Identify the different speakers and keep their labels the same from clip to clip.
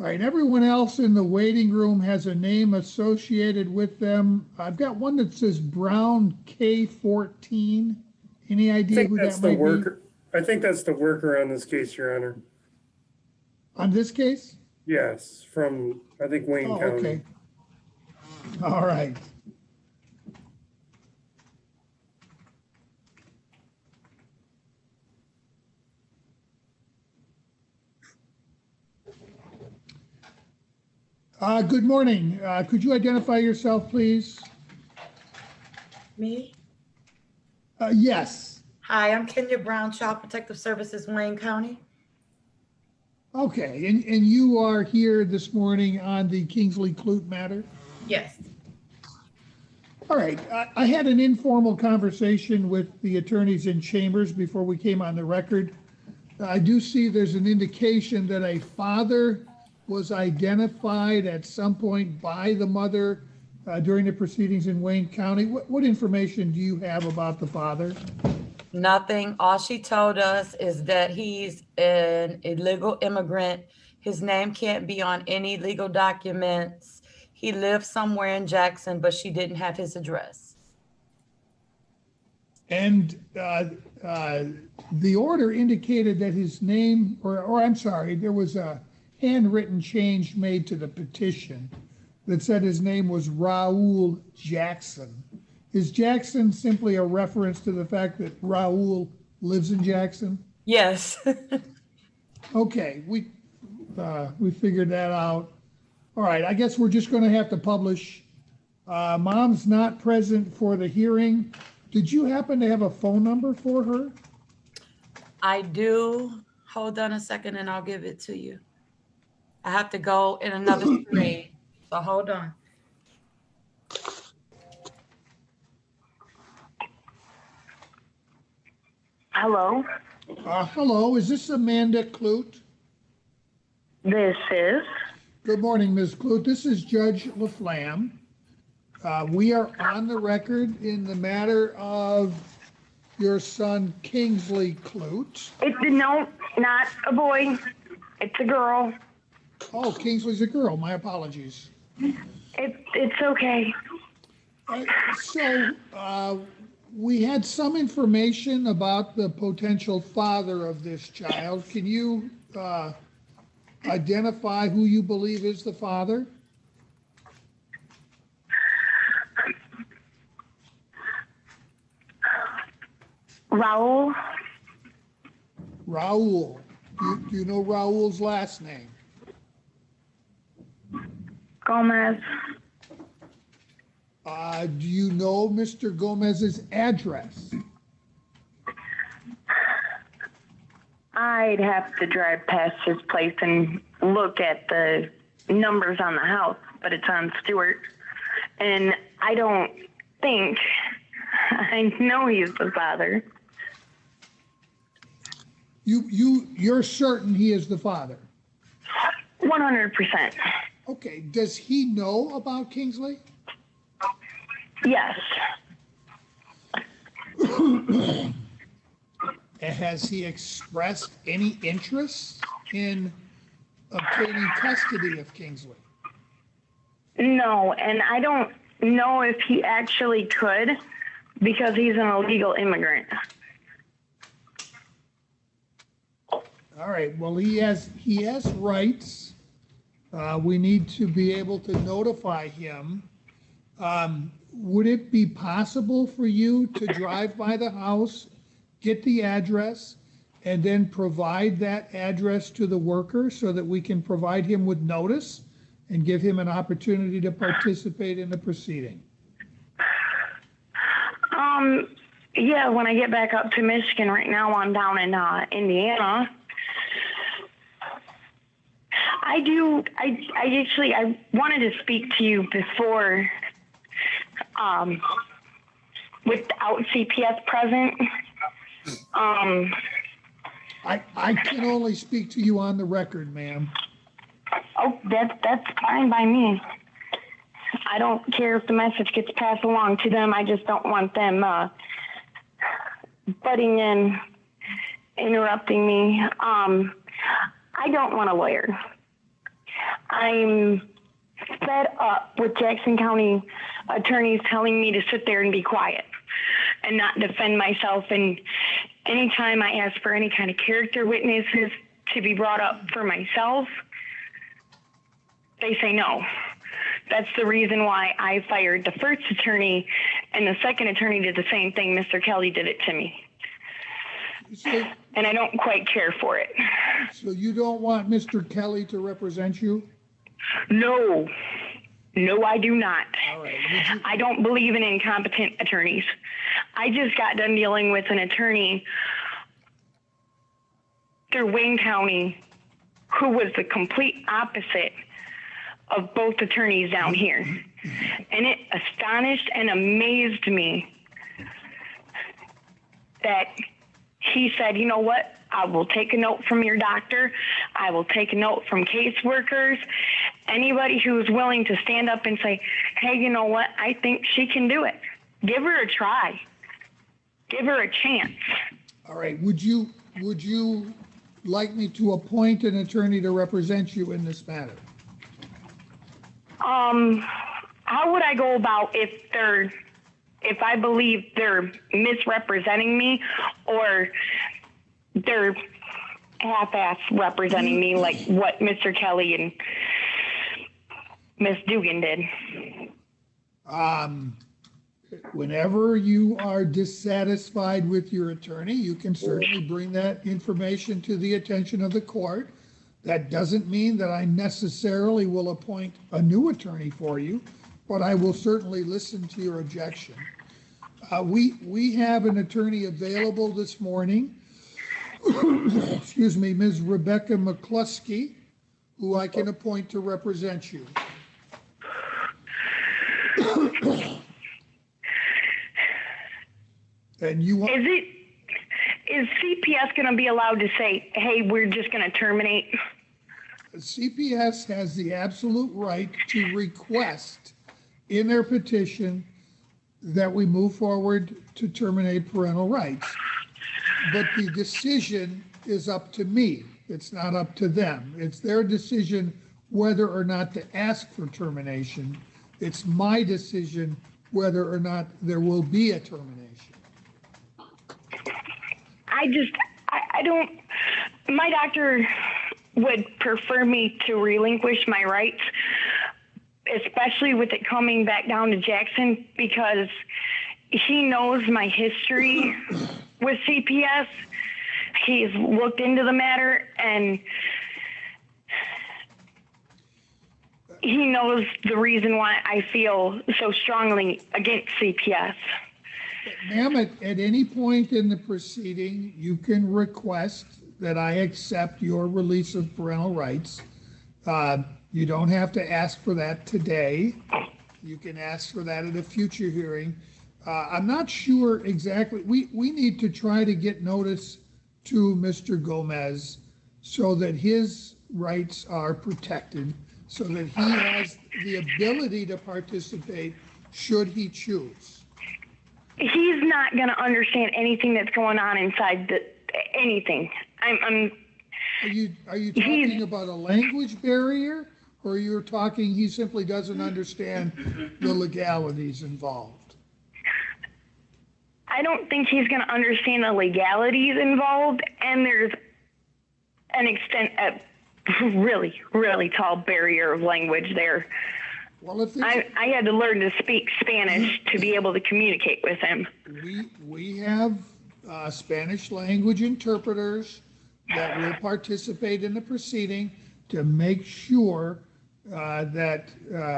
Speaker 1: All right, everyone else in the waiting room has a name associated with them. I've got one that says Brown K14. Any idea who that might be?
Speaker 2: I think that's the worker on this case, Your Honor.
Speaker 1: On this case?
Speaker 2: Yes, from, I think, Wayne County.
Speaker 1: Okay. All right. Good morning. Could you identify yourself, please?
Speaker 3: Me?
Speaker 1: Yes.
Speaker 3: Hi, I'm Kenya Brown, Child Protective Services, Wayne County.
Speaker 1: Okay, and you are here this morning on the Kingsley Clute matter?
Speaker 3: Yes.
Speaker 1: All right, I had an informal conversation with the attorneys in chambers before we came on the record. I do see there's an indication that a father was identified at some point by the mother during the proceedings in Wayne County. What information do you have about the father?
Speaker 3: Nothing. All she told us is that he's an illegal immigrant. His name can't be on any legal documents. He lives somewhere in Jackson, but she didn't have his address.
Speaker 1: And the order indicated that his name, or I'm sorry, there was a handwritten change made to the petition that said his name was Raul Jackson. Is Jackson simply a reference to the fact that Raul lives in Jackson?
Speaker 3: Yes.
Speaker 1: Okay, we figured that out. All right, I guess we're just going to have to publish. Mom's not present for the hearing. Did you happen to have a phone number for her?
Speaker 3: I do. Hold on a second and I'll give it to you. I have to go in another screen, so hold on.
Speaker 4: Hello?
Speaker 1: Hello, is this Amanda Clute?
Speaker 4: This is?
Speaker 1: Good morning, Ms. Clute. This is Judge LaFlamme. We are on the record in the matter of your son, Kingsley Clute.
Speaker 4: No, not a boy. It's a girl.
Speaker 1: Oh, Kingsley's a girl. My apologies.
Speaker 4: It's okay.
Speaker 1: We had some information about the potential father of this child. Can you identify who you believe is the father?
Speaker 4: Raul?
Speaker 1: Raul. Do you know Raul's last name?
Speaker 4: Gomez.
Speaker 1: Do you know Mr. Gomez's address?
Speaker 4: I'd have to drive past his place and look at the numbers on the house, but it's on Stewart. And I don't think, I know he's the father.
Speaker 1: You're certain he is the father?
Speaker 4: 100%.
Speaker 1: Okay, does he know about Kingsley?
Speaker 4: Yes.
Speaker 1: Has he expressed any interest in obtaining custody of Kingsley?
Speaker 4: No, and I don't know if he actually could because he's an illegal immigrant.
Speaker 1: All right, well, he has rights. We need to be able to notify him. Would it be possible for you to drive by the house, get the address, and then provide that address to the worker so that we can provide him with notice and give him an opportunity to participate in the proceeding?
Speaker 4: Yeah, when I get back up to Michigan, right now I'm down in Indiana. I wanted to speak to you before, without CPS present.
Speaker 1: I can only speak to you on the record, ma'am.
Speaker 4: Oh, that's fine by me. I don't care if the message gets passed along to them. I just don't want them butting in, interrupting me. I don't want a lawyer. I'm fed up with Jackson County attorneys telling me to sit there and be quiet and not defend myself. And anytime I ask for any kind of character witnesses to be brought up for myself, they say no. That's the reason why I fired the first attorney, and the second attorney did the same thing. Mr. Kelly did it to me.
Speaker 1: So,
Speaker 4: And I don't quite care for it.
Speaker 1: so you don't want Mr. Kelly to represent you?
Speaker 4: No. No, I do not.
Speaker 1: All right. Would you,
Speaker 4: I don't believe in incompetent attorneys. I just got done dealing with an attorney through Wayne County who was the complete opposite of both attorneys down here. And it astonished and amazed me that he said, you know what? I will take a note from your doctor. I will take a note from caseworkers. Anybody who's willing to stand up and say, hey, you know what? I think she can do it. Give her a try. Give her a chance.
Speaker 1: all right. Would you like me to appoint an attorney to represent you in this matter?
Speaker 4: How would I go about if I believe they're misrepresenting me or they're half-ass representing me like what Mr. Kelly and Miss Dugan did?
Speaker 1: Whenever you are dissatisfied with your attorney, you can certainly bring that information to the attention of the court. That doesn't mean that I necessarily will appoint a new attorney for you, but I will certainly listen to your objection. We have an attorney available this morning. Excuse me, Ms. Rebecca McCluskey, who I can appoint to represent you. And you want,
Speaker 4: Is CPS going to be allowed to say, hey, we're just going to terminate?
Speaker 1: CPS has the absolute right to request in their petition that we move forward to terminate parental rights. But the decision is up to me. It's not up to them. It's their decision whether or not to ask for termination. It's my decision whether or not there will be a termination.
Speaker 4: I don't, my doctor would prefer me to relinquish my rights, especially with it coming back down to Jackson, because he knows my history with CPS. He's looked into the matter and he knows the reason why I feel so strongly against CPS.
Speaker 1: Ma'am, at any point in the proceeding, you can request that I accept your release of parental rights. You don't have to ask for that today. You can ask for that at a future hearing. I'm not sure exactly. We need to try to get notice to Mr. Gomez so that his rights are protected, so that he has the ability to participate should he choose.
Speaker 4: He's not going to understand anything that's going on inside anything.
Speaker 1: Are you talking about a language barrier, or you're talking he simply doesn't understand the legalities involved?
Speaker 4: I don't think he's going to understand the legalities involved, and there's an extent of really, really tall barrier of language there.
Speaker 1: Well, if
Speaker 4: I had to learn to speak Spanish to be able to communicate with him.
Speaker 1: we have Spanish language interpreters that will participate in the proceeding to make sure that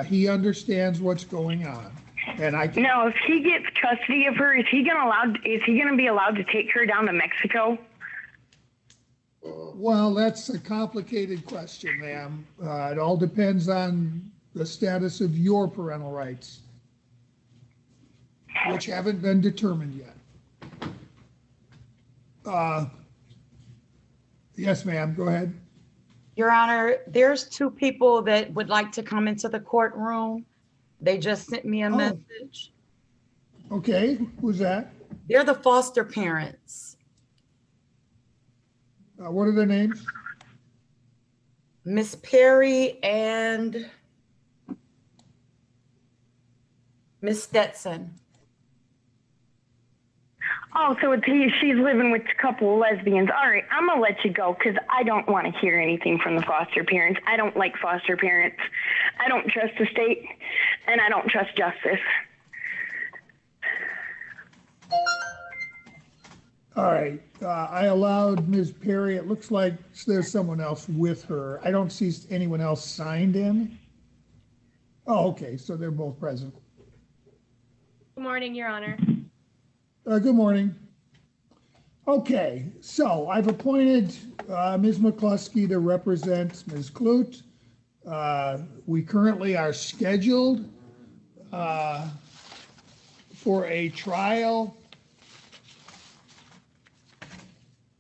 Speaker 1: he understands what's going on. And I can,
Speaker 4: Now, if he gets custody of her, is he going to be allowed to take her down to Mexico?
Speaker 1: well, that's a complicated question, ma'am. It all depends on the status of your parental rights, which haven't been determined yet. Yes, ma'am, go ahead.
Speaker 3: Your Honor, there's two people that would like to come into the courtroom. They just sent me a message.
Speaker 1: Okay, who's that?
Speaker 3: They're the foster parents.
Speaker 1: What are their names?
Speaker 3: Miss Perry and Miss Stetson.
Speaker 4: Oh, so she's living with a couple of lesbians. All right, I'm gonna let you go because I don't want to hear anything from the foster parents. I don't like foster parents. I don't trust the state, and I don't trust justice.
Speaker 1: All right, I allowed Ms. Perry. It looks like there's someone else with her. I don't see anyone else signed in. Oh, okay, so they're both present.
Speaker 5: Good morning, Your Honor.
Speaker 1: Good morning. Okay, so I've appointed Ms. McCluskey to represent Ms. Clute. We currently are scheduled for a trial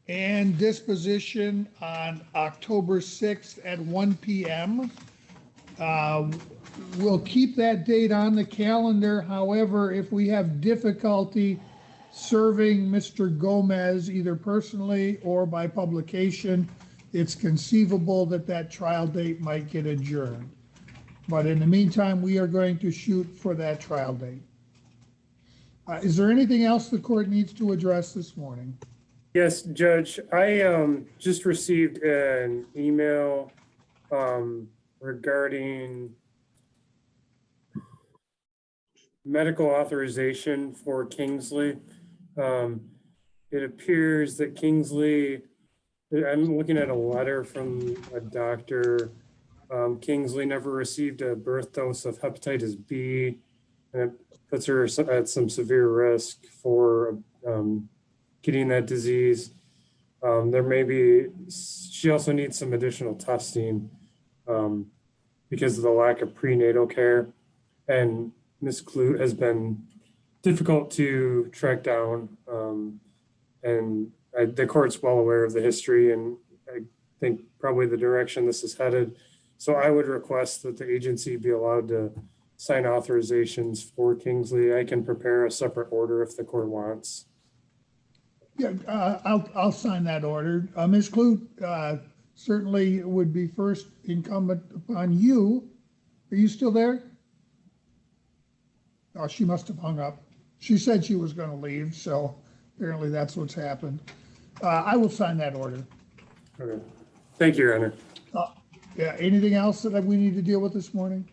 Speaker 1: and disposition on October 6th at 1 p.m. We'll keep that date on the calendar. However, if we have difficulty serving Mr. Gomez either personally or by publication, it's conceivable that that trial date might get adjourned. But in the meantime, we are going to shoot for that trial date. Is there anything else the court needs to address this morning?
Speaker 2: Yes, Judge, I just received an email regarding medical authorization for Kingsley. It appears that Kingsley, I'm looking at a letter from a doctor. Kingsley never received a birth dose of hepatitis B, and it puts her at some severe risk for getting that disease. There may be, she also needs some additional testing because of the lack of prenatal care. And Ms. Clute has been difficult to track down. The court's well aware of the history, and I think probably the direction this is headed. So I would request that the agency be allowed to sign authorizations for Kingsley. I can prepare a separate order if the court wants.
Speaker 1: Yeah, I'll sign that order. Ms. Clute, certainly it would be first incumbent upon you. Are you still there? Oh, she must have hung up. She said she was going to leave, so apparently that's what's happened. I will sign that order.
Speaker 2: Okay. Thank you, Your Honor.
Speaker 1: Yeah, anything else that we need to deal with this morning?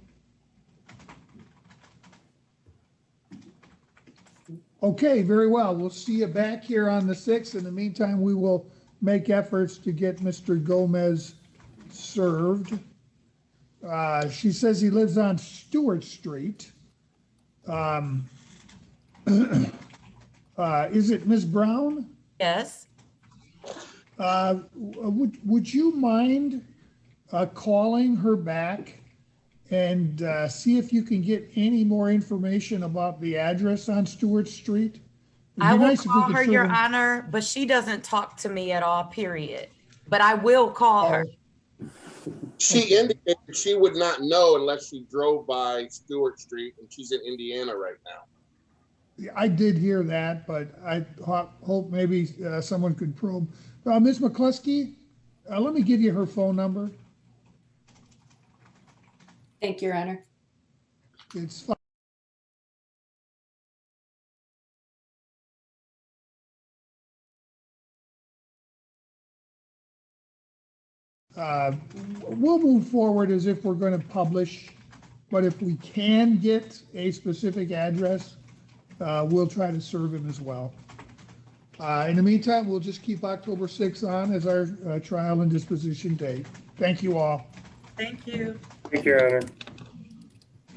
Speaker 1: Okay, very well. We'll see you back here on the 6th. In the meantime, we will make efforts to get Mr. Gomez served. She says he lives on Stewart Street. Is it Ms. Brown?
Speaker 3: Yes.
Speaker 1: Would you mind calling her back and see if you can get any more information about the address on Stewart Street?
Speaker 3: I will call her, Your Honor, but she doesn't talk to me at all, period. But I will call her.
Speaker 6: She indicated she would not know unless she drove by Stewart Street, and she's in Indiana right now.
Speaker 1: I did hear that, but I hope maybe someone could probe. Ms. McCluskey, let me give you her phone number.
Speaker 7: Thank you, Your Honor.
Speaker 1: It's we'll move forward as if we're going to publish, but if we can get a specific address, we'll try to serve him as well. In the meantime, we'll just keep October 6th on as our trial and disposition date. Thank you all.
Speaker 3: Thank you.
Speaker 2: Thank you, Your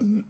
Speaker 2: Honor.